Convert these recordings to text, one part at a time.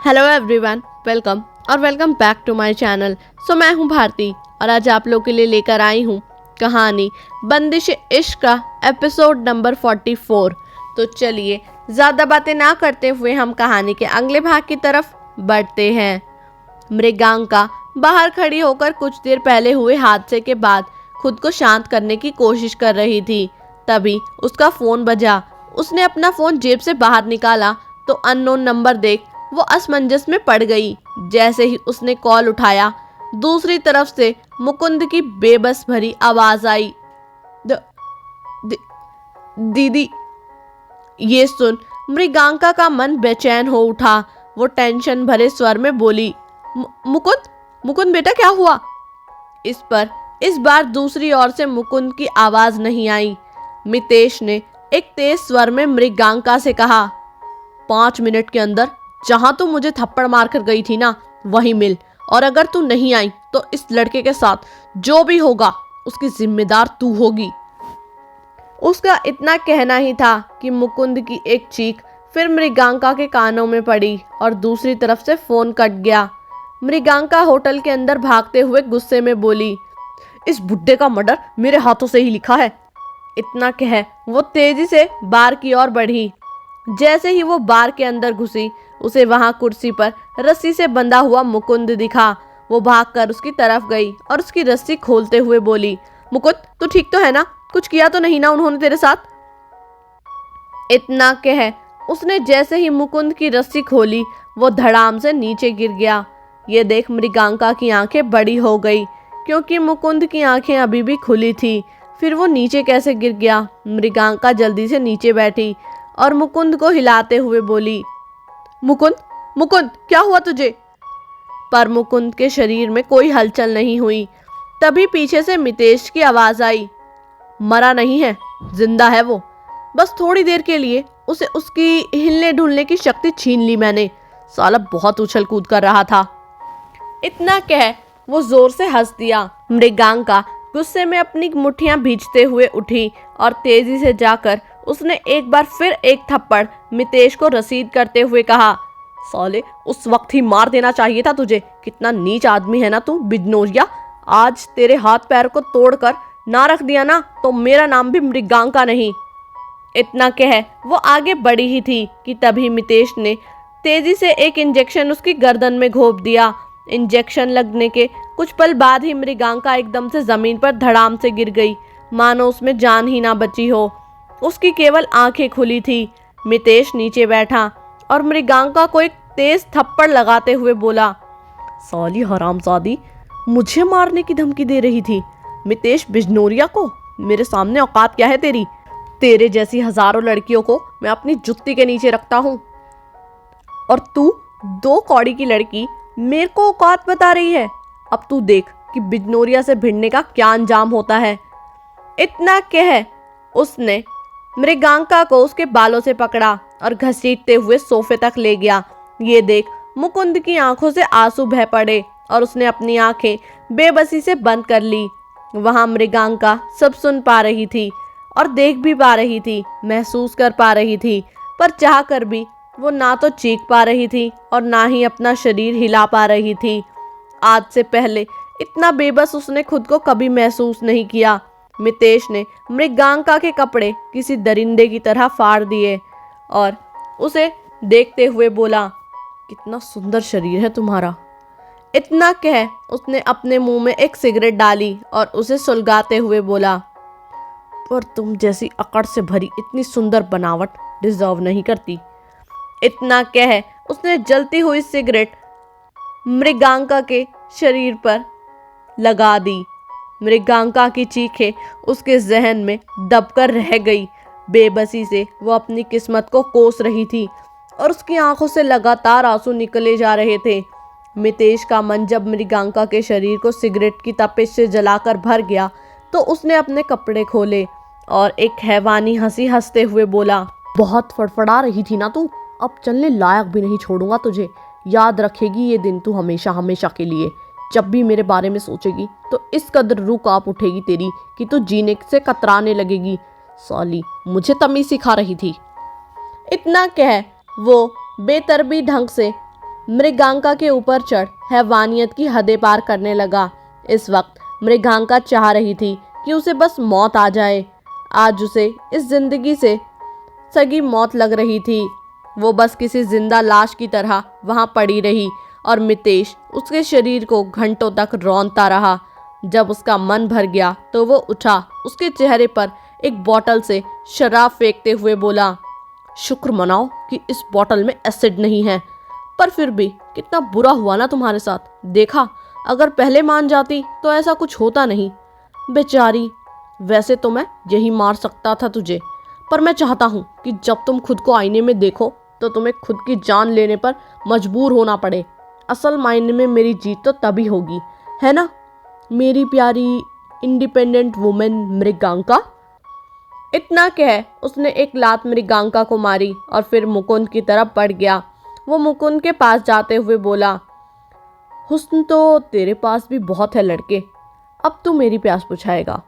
Hello everyone, welcome back to my channel. मैं हूं भारती और आज आप लोग के लिए लेकर आई हूं कहानी बंदिश इश्क का एपिसोड नंबर 44। तो चलिए ज़्यादा बातें ना करते हुए हम कहानी के अगले भाग की तरफ बढ़ते हैं। मृगांका बाहर खड़ी होकर कुछ देर पहले हुए हादसे के बाद खुद को शांत करने की कोशिश कर रही थी। तभी उसका फ़ोन बजा। उसने अपना फ़ोन जेब से बाहर निकाला तो अननोन नंबर देख वो असमंजस में पड़ गई। जैसे ही उसने कॉल उठाया, दूसरी तरफ से मुकुंद की बेबस भरी आवाज आई, दीदी। ये सुन मृगांका का मन बेचैन हो उठा। वो टेंशन भरे स्वर में बोली, मुकुंद बेटा क्या हुआ? इस बार दूसरी ओर से मुकुंद की आवाज नहीं आई। मितेश ने एक तेज स्वर में मृगांका से कहा, 5 मिनट के अंदर जहां तू मुझे थप्पड़ मारकर गई थी ना, वहीं मिल। और अगर तू नहीं आई तो इस लड़के के साथ जो भी होगा उसकी जिम्मेदार तू होगी। उसका इतना कहना ही था कि मुकुंद की एक चीख फिर मृगांका के कानों में पड़ी और दूसरी तरफ से फोन कट गया। मृगांका होटल के अंदर भागते हुए गुस्से में बोली, इस बुड्ढे का मर्डर मेरे हाथों से ही लिखा है। इतना कह वो तेजी से बार की ओर बढ़ी। जैसे ही वो बार के अंदर घुसी, उसे वहां कुर्सी पर रस्सी से बंधा हुआ मुकुंद दिखा। वो भागकर उसकी तरफ गई और उसकी रस्सी खोलते हुए बोली, मुकुंद तू ठीक तो है ना? कुछ किया तो नहीं ना उन्होंने तेरे साथ? इतना कह उसने जैसे ही मुकुंद की रस्सी खोली, वो धड़ाम से नीचे गिर गया। ये देख मृगांका की आंखें बड़ी हो गई, क्योंकि मुकुंद की आंखें अभी भी खुली थी। फिर वो नीचे कैसे गिर गया? मृगांका जल्दी से नीचे बैठी और मुकुंद को हिलाते हुए बोली, मुकुंद क्या हुआ तुझे? पर मुकुंद के शरीर में कोई हलचल नहीं हुई। तभी पीछे से मितेश की आवाज आई, मरा नहीं है, जिंदा है वो। बस थोड़ी देर के लिए उसे उसकी हिलने ढुलने की शक्ति छीन ली मैंने। साला बहुत उछल कूद कर रहा था। इतना कह वो जोर से हंस दिया। मृगांका गुस्से में अपनी मुट्ठियां भींचते हुए उठी और तेजी से जाकर उसने एक बार फिर एक थप्पड़ मितेश को रसीद करते हुए कहा, साले उस वक्त ही मार देना चाहिए था तुझे। कितना नीच आदमी है ना तू बिजनोरिया। आज तेरे हाथ पैर को तोड़कर ना रख दिया ना तो मेरा नाम भी मृगांका नहीं। इतना कह वो आगे बढ़ी ही थी कि तभी मितेश ने तेजी से एक इंजेक्शन उसकी गर्दन में घोंप दिया। इंजेक्शन लगने के कुछ पल बाद ही मृगांका एकदम से जमीन पर धड़ाम से गिर गई, मानो उसमें जान ही ना बची हो। उसकी केवल आंखें खुली थी। मितेश नीचे बैठा और मृगांका को एक तेज थप्पड़ लगाते हुए बोला, साली हरामजादी, मुझे मारने की धमकी दे रही थी? मितेश बिजनोरिया को? मेरे सामने औकात क्या है तेरी? तेरे जैसी हजारों लड़कियों को मैं अपनी जुत्ती के नीचे रखता हूँ और तू 2 कौड़ी की लड़की मेरे को औकात बता रही है। अब तू देख कि बिजनोरिया से भिड़ने का क्या अंजाम होता है। इतना कह उसने मृगांका को उसके बालों से पकड़ा और घसीटते हुए सोफे तक ले गया। ये देख मुकुंद की आंखों से आंसू बह पड़े और उसने अपनी आंखें बेबसी से बंद कर ली। वहां मृगांका सब सुन पा रही थी और देख भी पा रही थी, महसूस कर पा रही थी, पर चाह कर भी वो ना तो चीख पा रही थी और ना ही अपना शरीर हिला पा रही थी। आज से पहले इतना बेबस उसने खुद को कभी महसूस नहीं किया। मितेश ने मृगांका के कपड़े किसी दरिंदे की तरह फाड़ दिए और उसे देखते हुए बोला, कितना सुंदर शरीर है तुम्हारा। इतना कह उसने अपने मुंह में एक सिगरेट डाली और उसे सुलगाते हुए बोला, पर तुम जैसी अकड़ से भरी इतनी सुंदर बनावट डिजर्व नहीं करती। इतना कह उसने जलती हुई सिगरेट मृगांका के शरीर पर लगा दी। मृगांका की चीखें उसके जहन में दबकर रह गई। बेबसी से वो अपनी किस्मत को कोस रही थी और उसकी आंखों से लगातार आंसू निकले जा रहे थे। मितेश का मन जब मृगांका के शरीर को सिगरेट की तपिश से जलाकर भर गया तो उसने अपने कपड़े खोले और एक हैवानी हंसी हंसते हुए बोला, बहुत फड़फड़ा रही थी ना तू, अब चलने लायक भी नहीं छोड़ूंगा तुझे। याद रखेगी ये दिन तू हमेशा हमेशा के लिए। जब भी मेरे बारे में सोचेगी तो इस कदर रूह कांप उठेगी तेरी कि तू जीने से कतराने लगेगी। साली मुझे तमीज़ सिखा रही थी। इतना कह वो बेतरबी ढंग से मृगांका के ऊपर चढ़ हैवानियत की हदें पार करने लगा। इस वक्त मृगांका चाह रही थी कि उसे बस मौत आ जाए। आज उसे इस जिंदगी से सगी मौत लग रही थी। वो बस किसी जिंदा लाश की तरह वहां पड़ी रही और मितेश उसके शरीर को घंटों तक रौंदता रहा। जब उसका मन भर गया तो वो उठा, उसके चेहरे पर एक बोतल से शराब फेंकते हुए बोला, शुक्र मनाओ कि इस बोतल में एसिड नहीं है, पर फिर भी कितना बुरा हुआ ना तुम्हारे साथ। देखा, अगर पहले मान जाती तो ऐसा कुछ होता नहीं। बेचारी, वैसे तो मैं यही मार सकता था तुझे, पर मैं चाहता हूँ कि जब तुम खुद को आईने में देखो तो तुम्हें खुद की जान लेने पर मजबूर होना पड़े। असल मायने में मेरी जीत तो तभी होगी, है ना मेरी प्यारी इंडिपेंडेंट वुमेन मृगांका। इतना कह उसने एक लात मृगांका को मारी और फिर मुकुंद की तरफ बढ़ गया। वो मुकुंद के पास जाते हुए बोला, हुस्न तो तेरे पास भी बहुत है लड़के, अब तू मेरी प्यास बुझाएगा।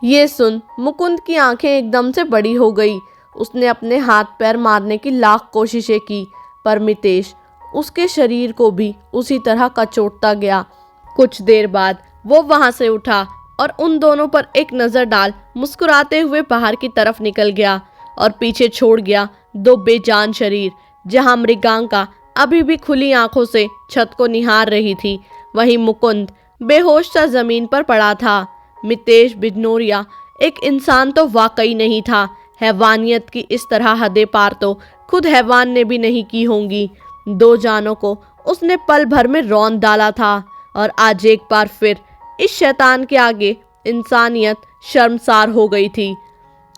ये सुन मुकुंद की आंखें एकदम से बड़ी हो गई। उसने अपने हाथ पैर मारने की लाख कोशिशें की, पर मितेश उसके शरीर को भी उसी तरह कचोटता गया। कुछ देर बाद वो वहां से उठा और उन दोनों पर एक नज़र डाल मुस्कुराते हुए बाहर की तरफ निकल गया और पीछे छोड़ गया दो बेजान शरीर। जहां मृगांका अभी भी खुली आंखों से छत को निहार रही थी, वहीं मुकुंद बेहोश सा जमीन पर पड़ा था। मितेश बिजनौरिया एक इंसान तो वाकई नहीं था। हैवानियत की इस तरह हदें पार तो खुद हैवान ने भी नहीं की होंगी। दो जानों को उसने पल भर में रौंद डाला था और आज एक बार फिर इस शैतान के आगे इंसानियत शर्मसार हो गई थी।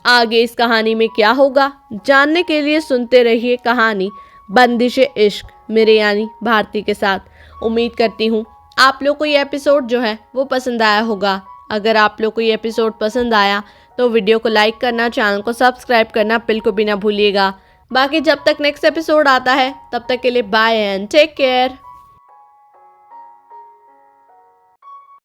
आगे इस कहानी में क्या होगा जानने के लिए सुनते रहिए कहानी बंदिशे इश्क मेरे यानी भारती के साथ। उम्मीद करती हूँ आप लोग को ये एपिसोड जो है वो पसंद आया होगा। अगर आप लोग को ये एपिसोड पसंद आया तो वीडियो को लाइक करना, चैनल को सब्सक्राइब करना बिल्कुल भी ना भूलिएगा। बाकी जब तक नेक्स्ट एपिसोड आता है तब तक के लिए बाय एंड टेक केयर।